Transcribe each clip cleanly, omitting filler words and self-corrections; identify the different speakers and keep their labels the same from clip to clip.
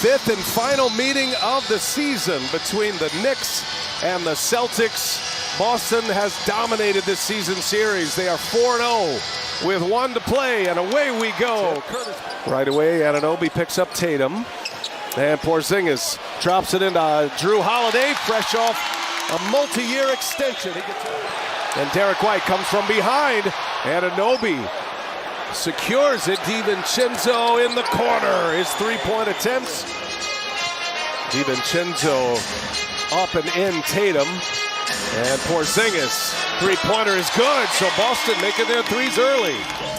Speaker 1: Fifth and final meeting of the season between the Knicks and the Celtics. Boston has dominated this season series. They are 4-0 with 1 to play, and away we go. Right away, Anunoby picks up Tatum, and Porzingis drops it into Drew Holiday, fresh off a multi-year extension. And Derek White comes from behind. Anunoby secures it. DiVincenzo in the corner. His three-point attempts. DiVincenzo up and in Tatum. And Porzingis, three-pointer is good. So Boston making their threes early.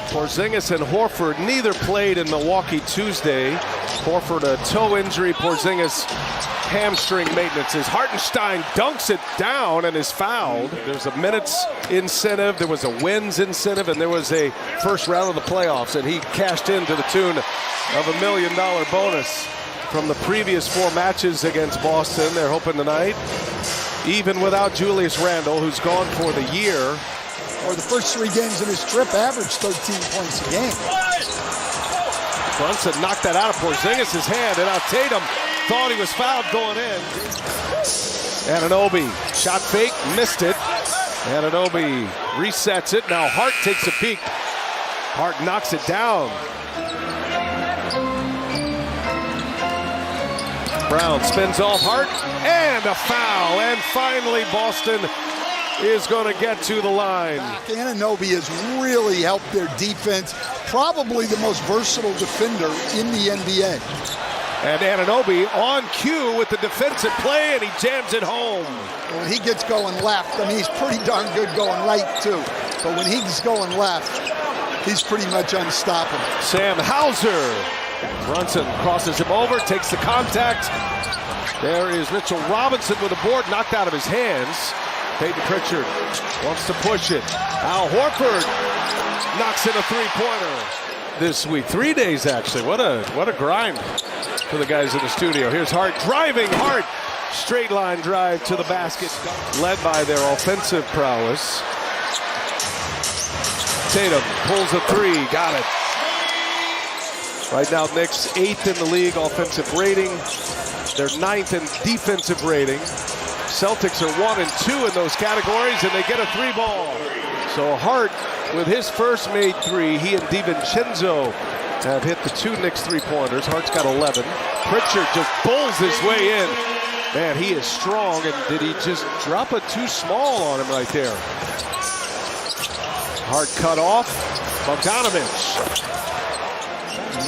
Speaker 1: Porzingis and Horford neither played in Milwaukee Tuesday. Horford a toe injury. Porzingis hamstring maintenance. As Hartenstein dunks it down and is fouled. There's a minutes incentive, there was a wins incentive, and there was a first round of the playoffs, and he cashed in to the tune of $1 million bonus from the previous 4 matches against Boston. They're hoping tonight, even without Julius Randle, who's gone for the year.
Speaker 2: Or the first 3 games of his trip averaged 13 points a game.
Speaker 1: Brunson knocked that out of Porzingis' hand, and now Tatum thought he was fouled going in. Anunoby, shot fake, missed it. Anunoby resets it. Now Hart takes a peek. Hart knocks it down. Brown spins off Hart, and a foul. And finally, Boston is going to get to the line.
Speaker 2: Anunoby has really helped their defense. Probably the most versatile defender in the NBA.
Speaker 1: And Anunoby on cue with the defensive play, and he jams it home.
Speaker 2: When he gets going left, I mean, he's pretty darn good going right, too. But when he's going left, he's pretty much unstoppable.
Speaker 1: Sam Hauser. Brunson crosses him over, takes the contact. There is Mitchell Robinson with a board knocked out of his hands. Peyton Pritchard wants to push it. Al Horford knocks in a three-pointer this week. 3 days, actually. What a grind for the guys in the studio. Here's Hart driving. Hart, straight line drive to the basket, led by their offensive prowess. Tatum pulls a 3, got it. Right now, Knicks 8th in the league offensive rating. They're 9th in defensive rating. Celtics are 1 and 2 in those categories, and they get a 3-ball. So Hart, with his first made 3, he and DiVincenzo have hit the 2 Knicks three-pointers. Hart's got 11. Pritchard just pulls his way in. Man, he is strong, and did he just drop a too small on him right there? Hart cut off. Bogdanovich.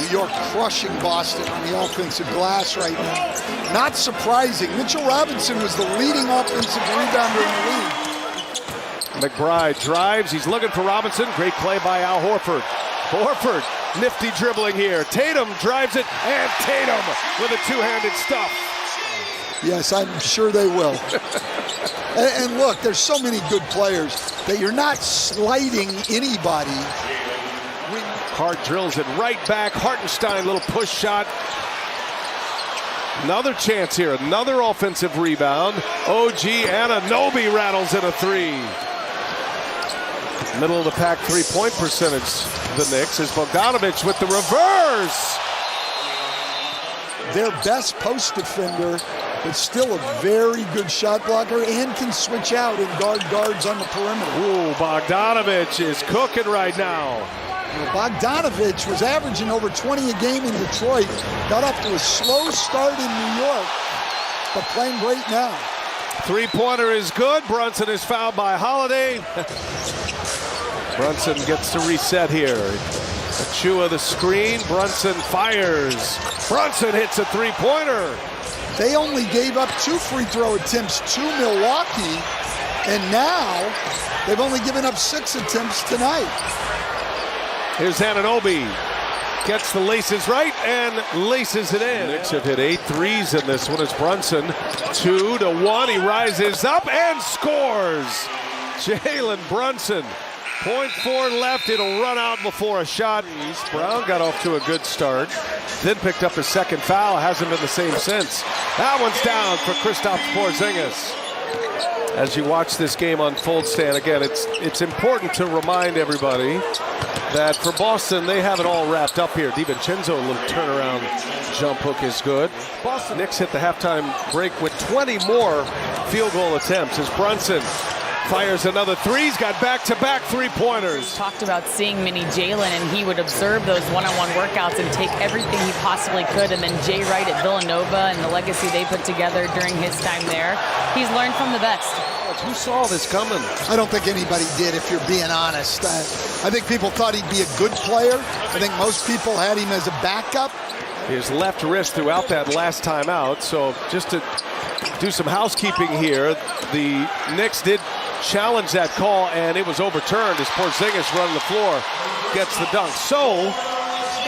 Speaker 2: New York crushing Boston on the offensive glass right now. Not surprising. Mitchell Robinson was the leading offensive rebounder in the league.
Speaker 1: McBride drives. He's looking for Robinson. Great play by Al Horford. Horford, nifty dribbling here. Tatum drives it, and Tatum with a two-handed stuff.
Speaker 2: Yes, I'm sure they will. And look, there's so many good players that you're not slighting anybody.
Speaker 1: Hart drills it right back. Hartenstein, little push shot. Another chance here. Another offensive rebound. OG Anunoby rattles in a 3. Middle of the pack three-point percentage, the Knicks, is Bogdanovich with the reverse.
Speaker 2: Their best post defender, but still a very good shot blocker and can switch out and guard guards on the perimeter.
Speaker 1: Ooh, Bogdanovich is cooking right now.
Speaker 2: Bogdanovich was averaging over 20 a game in Detroit. Got off to a slow start in New York, but playing great now.
Speaker 1: Three-pointer is good. Brunson is fouled by Holiday. Brunson gets to reset here. Achua the screen. Brunson fires. Brunson hits a three-pointer.
Speaker 2: They only gave up 2 free throw attempts to Milwaukee, and now they've only given up 6 attempts tonight.
Speaker 1: Here's Anunoby. Gets the laces right and laces it in. Knicks have hit 8 threes in this one. It's Brunson. 2 to 1. He rises up and scores. Jalen Brunson. 0.4 left. It'll run out before a shot. Brown got off to a good start. Then picked up his second foul. Hasn't been the same since. That one's down for Kristaps Porzingis. As you watch this game unfold, Stan, again, it's important to remind everybody that for Boston, they have it all wrapped up here. DiVincenzo, a little turnaround jump hook is good. Boston Knicks hit the halftime break with 20 more field goal attempts as Brunson fires another three. He's got back-to-back three-pointers.
Speaker 3: Talked about seeing mini Jalen, and he would observe those one-on-one workouts and take everything he possibly could. And then Jay Wright at Villanova and the legacy they put together during his time there. He's learned from the best.
Speaker 1: Who saw this coming?
Speaker 2: I don't think anybody did, if you're being honest. I think people thought he'd be a good player. I think most people had him as a backup.
Speaker 1: His left wrist throughout that last time out. So just to do some housekeeping here, the Knicks did challenge that call, and it was overturned as Porzingis running the floor gets the dunk. So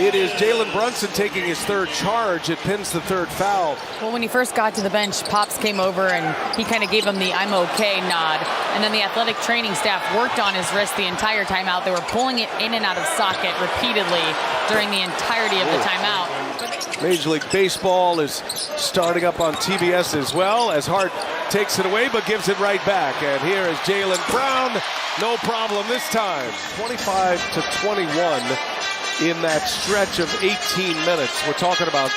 Speaker 1: it is Jalen Brunson taking his third charge. It pins the third foul.
Speaker 3: Well, when he first got to the bench, Pops came over and he kind of gave him the "I'm okay" nod. And then the athletic training staff worked on his wrist the entire timeout. They were pulling it in and out of socket repeatedly during the entirety of the timeout.
Speaker 1: Major League Baseball is starting up on TBS as well as Hart takes it away but gives it right back. And here is Jaylen Brown. No problem this time. 25-21 in that stretch of 18 minutes. We're talking about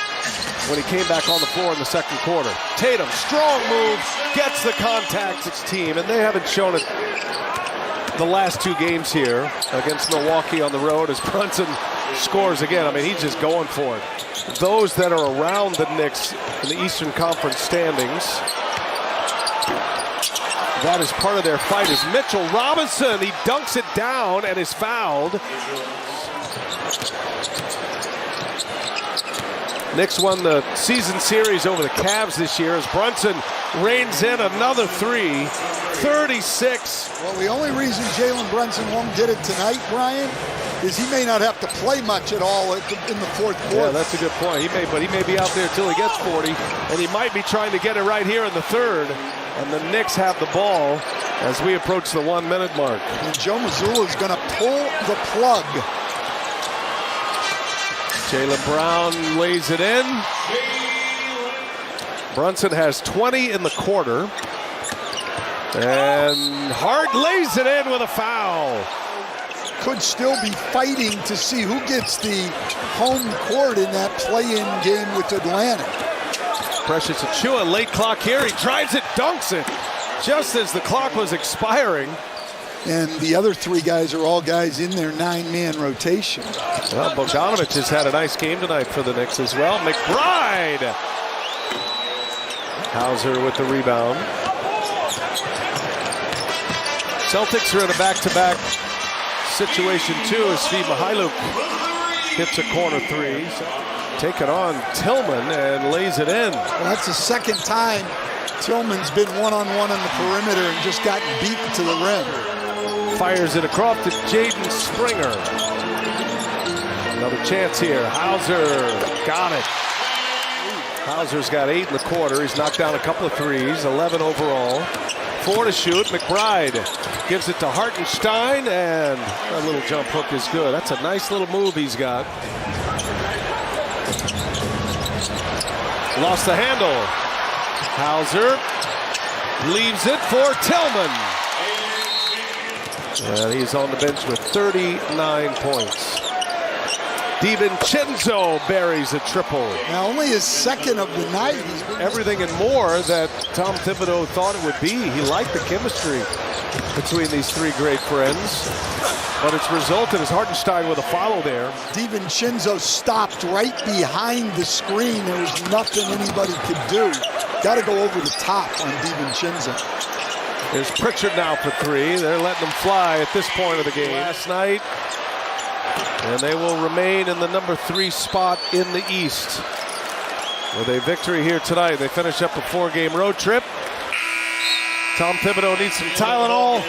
Speaker 1: when he came back on the floor in the second quarter. Tatum, strong move, gets the contact. It's team, and they haven't shown it the last two games here against Milwaukee on the road as Brunson scores again. I mean, he's just going for it. Those that are around the Knicks in the Eastern Conference standings, that is part of their fight, is Mitchell Robinson. He dunks it down and is fouled. Knicks won the season series over the Cavs this year as Brunson reins in another three. 36.
Speaker 2: Well, the only reason Jalen Brunson won't get it tonight, Brian, is he may not have to play much at all in the fourth quarter.
Speaker 1: Yeah, that's a good point. He may be out there until he gets 40, and he might be trying to get it right here in the third. And the Knicks have the ball as we approach the 1 minute mark.
Speaker 2: And Joe Mazzulla is going to pull the plug.
Speaker 1: Jaylen Brown lays it in. Brunson has 20 in the quarter. And Hart lays it in with a foul.
Speaker 2: Could still be fighting to see who gets the home court in that play-in game with Atlanta.
Speaker 1: Precious Achiuwa, late clock here. He drives it, dunks it, just as the clock was expiring.
Speaker 2: And the other three guys are all guys in their 9-man rotation.
Speaker 1: Well, Bogdanovich has had a nice game tonight for the Knicks as well. McBride. Hauser with the rebound. Celtics are in a back-to-back situation too as Svi Mykhailiuk hits a corner three. Taking on Tillman and lays it in.
Speaker 2: Well, that's the second time Tillman's been one-on-one on the perimeter and just gotten beaten to the rim.
Speaker 1: Fires it across to Jaden Springer. Another chance here. Hauser got it. Hauser's got 8 in the quarter. He's knocked down a couple of threes, 11 overall. 4 to shoot. McBride gives it to Hartenstein, and that little jump hook is good. That's a nice little move he's got. Lost the handle. Hauser leaves it for Tillman. And he's on the bench with 39 points. DiVincenzo buries a triple.
Speaker 2: Now only his second of the night.
Speaker 1: Everything and more that Tom Thibodeau thought it would be. He liked the chemistry between these three great friends. But it's resulted as Hartenstein with a follow there.
Speaker 2: DiVincenzo stopped right behind the screen. There was nothing anybody could do. Got to go over the top on DiVincenzo.
Speaker 1: There's Pritchard now for three. They're letting them fly at this point of the game. Last night. And they will remain in the number 3 spot in the East. With a victory here tonight, they finish up a 4-game road trip. Tom Thibodeau needs some Tylenol.